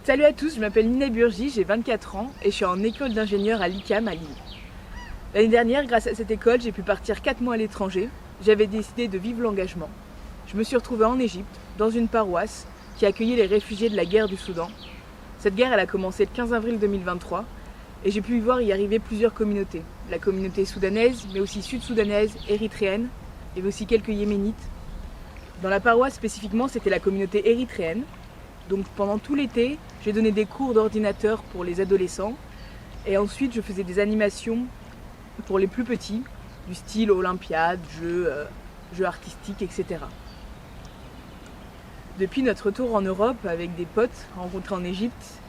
Salut à tous, je m'appelle Nina Burgi, j'ai 24 ans et je suis en école d'ingénieur à l'ICAM à Lille. L'année dernière, grâce à cette école, j'ai pu partir 4 mois à l'étranger. J'avais décidé de vivre l'engagement. Je me suis retrouvée en Égypte, dans une paroisse qui accueillait les réfugiés de la guerre du Soudan. Cette guerre, elle a commencé le 15 avril 2023 et j'ai pu y voir y arriver plusieurs communautés. La communauté soudanaise, mais aussi sud-soudanaise, érythréenne, il y avait aussi quelques yéménites. Dans la paroisse spécifiquement, c'était la communauté érythréenne. Donc pendant tout l'été, j'ai donné des cours d'ordinateur pour les adolescents et ensuite je faisais des animations pour les plus petits, du style olympiade, jeux artistiques, etc. Depuis notre retour en Europe avec des potes rencontrés en Égypte,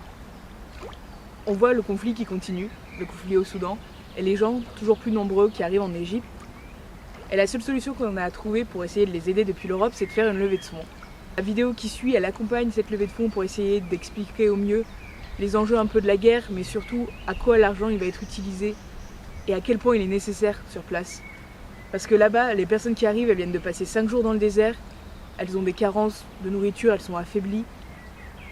on voit le conflit qui continue, le conflit au Soudan, et les gens toujours plus nombreux qui arrivent en Égypte. Et la seule solution qu'on a trouvée pour essayer de les aider depuis l'Europe, c'est de faire une levée de fonds. La vidéo qui suit, elle accompagne cette levée de fonds pour essayer d'expliquer au mieux les enjeux un peu de la guerre, mais surtout à quoi l'argent il va être utilisé et à quel point il est nécessaire sur place. Parce que là-bas, les personnes qui arrivent, elles viennent de passer 5 jours dans le désert, elles ont des carences de nourriture, elles sont affaiblies.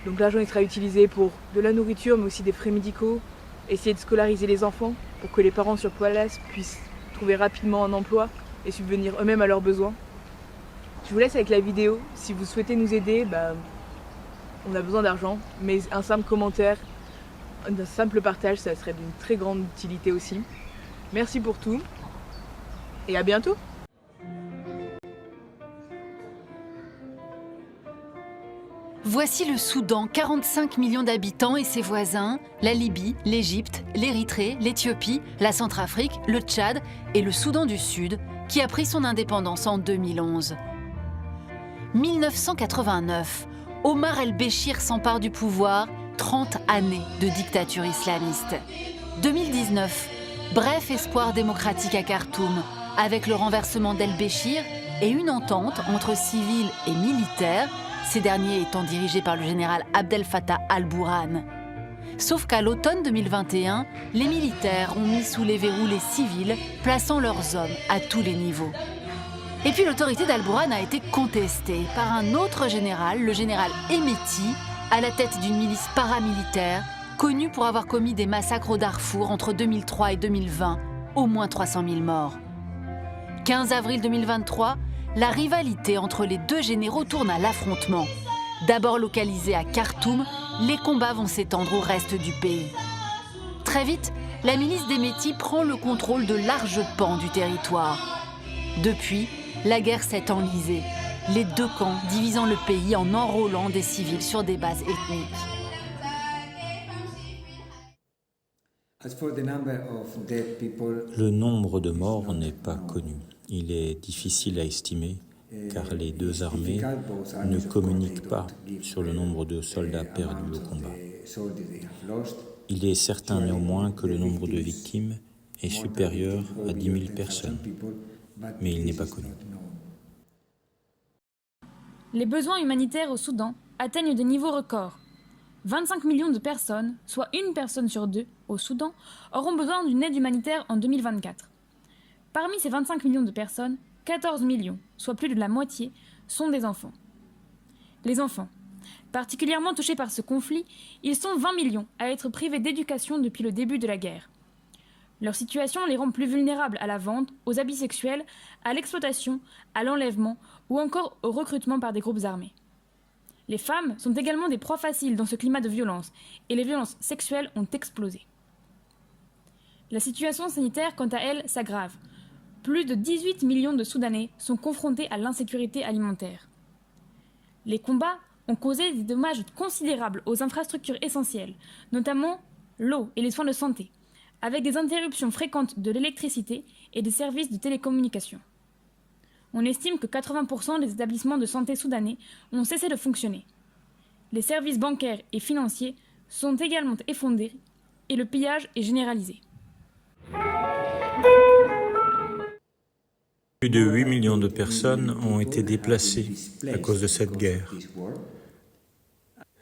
Donc l'argent il sera utilisé pour de la nourriture, mais aussi des frais médicaux, essayer de scolariser les enfants pour que les parents sur place puissent trouver rapidement un emploi et subvenir eux-mêmes à leurs besoins. Je vous laisse avec la vidéo. Si vous souhaitez nous aider, on a besoin d'argent, mais un simple commentaire, un simple partage, ça serait d'une très grande utilité aussi. Merci pour tout et à bientôt. Voici le Soudan, 45 millions d'habitants et ses voisins, la Libye, l'Égypte, l'Érythrée, l'Éthiopie, la Centrafrique, le Tchad et le Soudan du Sud, qui a pris son indépendance en 2011. 1989, Omar el-Béchir s'empare du pouvoir, 30 années de dictature islamiste. 2019, bref espoir démocratique à Khartoum, avec le renversement d'el-Béchir et une entente entre civils et militaires, ces derniers étant dirigés par le général Abdel Fattah al-Burhan. Sauf qu'à l'automne 2021, les militaires ont mis sous les verrous les civils, plaçant leurs hommes à tous les niveaux. Et puis l'autorité d'al-Burhan a été contestée par un autre général, le général Hemeti, à la tête d'une milice paramilitaire, connue pour avoir commis des massacres au Darfour entre 2003 et 2020, au moins 300 000 morts. 15 avril 2023, la rivalité entre les deux généraux tourne à l'affrontement. D'abord localisés à Khartoum, les combats vont s'étendre au reste du pays. Très vite, la milice d'Hemeti prend le contrôle de larges pans du territoire. Depuis, la guerre s'est enlisée, les deux camps divisant le pays en enrôlant des civils sur des bases ethniques. Le nombre de morts n'est pas connu. Il est difficile à estimer car les deux armées ne communiquent pas sur le nombre de soldats perdus au combat. Il est certain néanmoins que le nombre de victimes est supérieur à 10 000 personnes, mais il n'est pas connu. Les besoins humanitaires au Soudan atteignent des niveaux records. 25 millions de personnes, soit une personne sur deux au Soudan, auront besoin d'une aide humanitaire en 2024. Parmi ces 25 millions de personnes, 14 millions, soit plus de la moitié, sont des enfants. Les enfants, particulièrement touchés par ce conflit, ils sont 20 millions à être privés d'éducation depuis le début de la guerre. Leur situation les rend plus vulnérables à la vente, aux abus sexuels, à l'exploitation, à l'enlèvement ou encore au recrutement par des groupes armés. Les femmes sont également des proies faciles dans ce climat de violence et les violences sexuelles ont explosé. La situation sanitaire, quant à elle, s'aggrave. Plus de 18 millions de Soudanais sont confrontés à l'insécurité alimentaire. Les combats ont causé des dommages considérables aux infrastructures essentielles, notamment l'eau et les soins de santé, avec des interruptions fréquentes de l'électricité et des services de télécommunication. On estime que 80% des établissements de santé soudanais ont cessé de fonctionner. Les services bancaires et financiers sont également effondrés et le pillage est généralisé. Plus de 8 millions de personnes ont été déplacées à cause de cette guerre.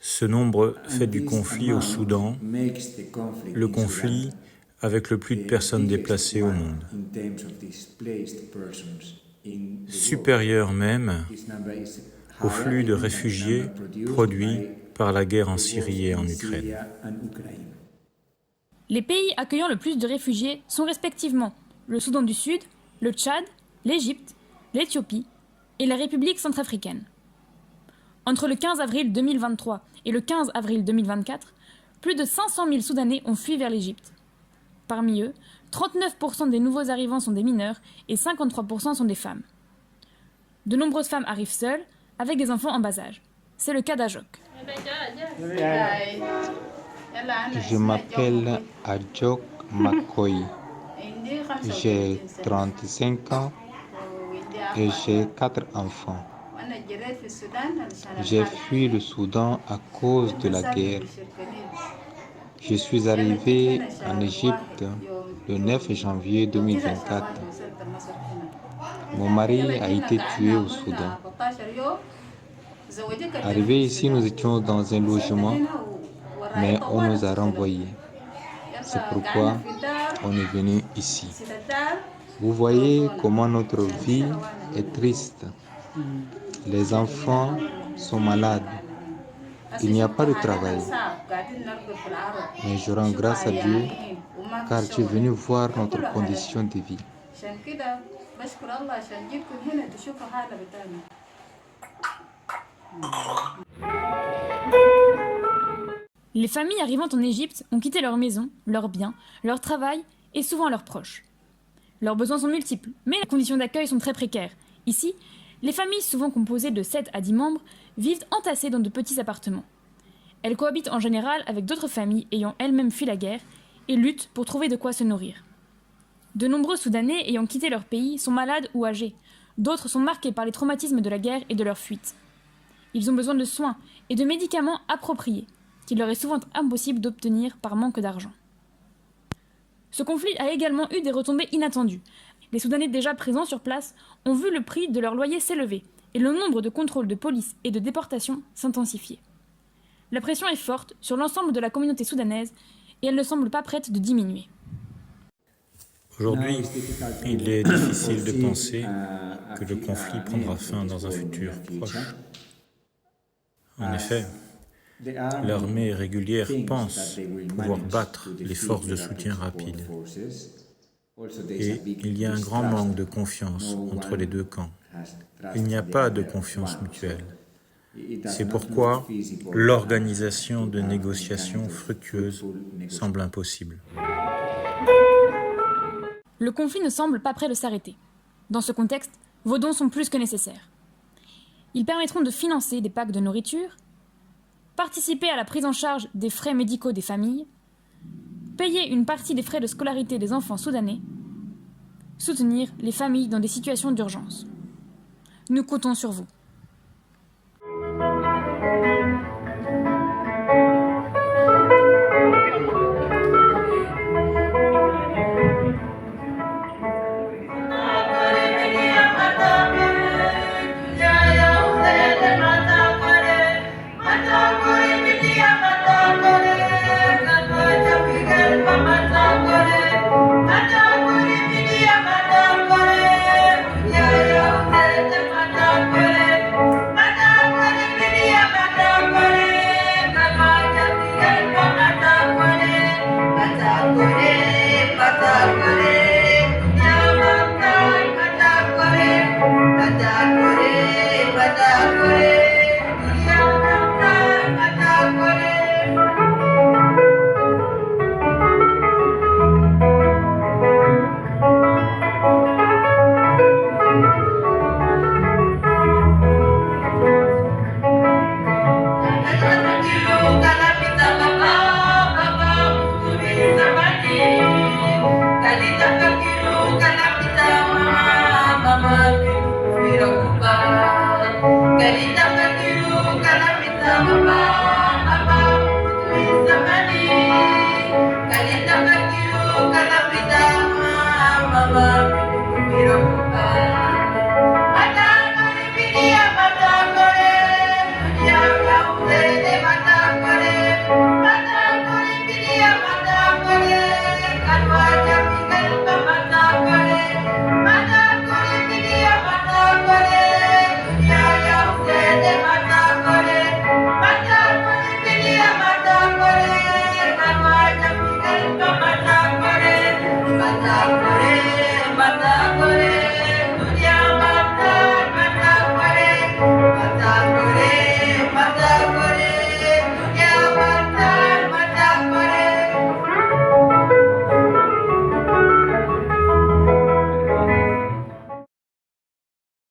Ce nombre fait du conflit au Soudan le conflit avec le plus de personnes déplacées au monde. Supérieur même au flux de réfugiés produits par la guerre en Syrie et en Ukraine. Les pays accueillant le plus de réfugiés sont respectivement le Soudan du Sud, le Tchad, l'Égypte, l'Éthiopie et la République centrafricaine. Entre le 15 avril 2023 et le 15 avril 2024, plus de 500 000 Soudanais ont fui vers l'Égypte. Parmi eux, 39% des nouveaux arrivants sont des mineurs et 53% sont des femmes. De nombreuses femmes arrivent seules, avec des enfants en bas âge. C'est le cas d'Ajok. Je m'appelle Ajok Makoy. J'ai 35 ans et j'ai 4 enfants. J'ai fui le Soudan à cause de la guerre. Je suis arrivé en Égypte le 9 janvier 2024. Mon mari a été tué au Soudan. Arrivé ici, nous étions dans un logement, mais on nous a renvoyés. C'est pourquoi on est venu ici. Vous voyez comment notre vie est triste. Les enfants sont malades. Il n'y a pas de travail. Mais je rends grâce à Dieu car je suis venu voir notre condition de vie. Les familles arrivant en Égypte ont quitté leur maison, leurs biens, leur travail et souvent leurs proches. Leurs besoins sont multiples, mais les conditions d'accueil sont très précaires. Ici, les familles, souvent composées de 7 à 10 membres, vivent entassées dans de petits appartements. Elles cohabitent en général avec d'autres familles ayant elles-mêmes fui la guerre et luttent pour trouver de quoi se nourrir. De nombreux Soudanais ayant quitté leur pays sont malades ou âgés. D'autres sont marqués par les traumatismes de la guerre et de leur fuite. Ils ont besoin de soins et de médicaments appropriés, qu'il leur est souvent impossible d'obtenir par manque d'argent. Ce conflit a également eu des retombées inattendues. Les Soudanais déjà présents sur place ont vu le prix de leur loyer s'élever et le nombre de contrôles de police et de déportation s'intensifier. La pression est forte sur l'ensemble de la communauté soudanaise et elle ne semble pas prête de diminuer. Aujourd'hui, il est difficile de penser que le conflit prendra fin dans un futur proche. En effet, l'armée régulière pense pouvoir battre les forces de soutien rapides. Et il y a un grand manque de confiance entre les deux camps. Il n'y a pas de confiance mutuelle. C'est pourquoi l'organisation de négociations fructueuses semble impossible. Le conflit ne semble pas près de s'arrêter. Dans ce contexte, vos dons sont plus que nécessaires. Ils permettront de financer des packs de nourriture, participer à la prise en charge des frais médicaux des familles, payer une partie des frais de scolarité des enfants soudanais, soutenir les familles dans des situations d'urgence. Nous comptons sur vous.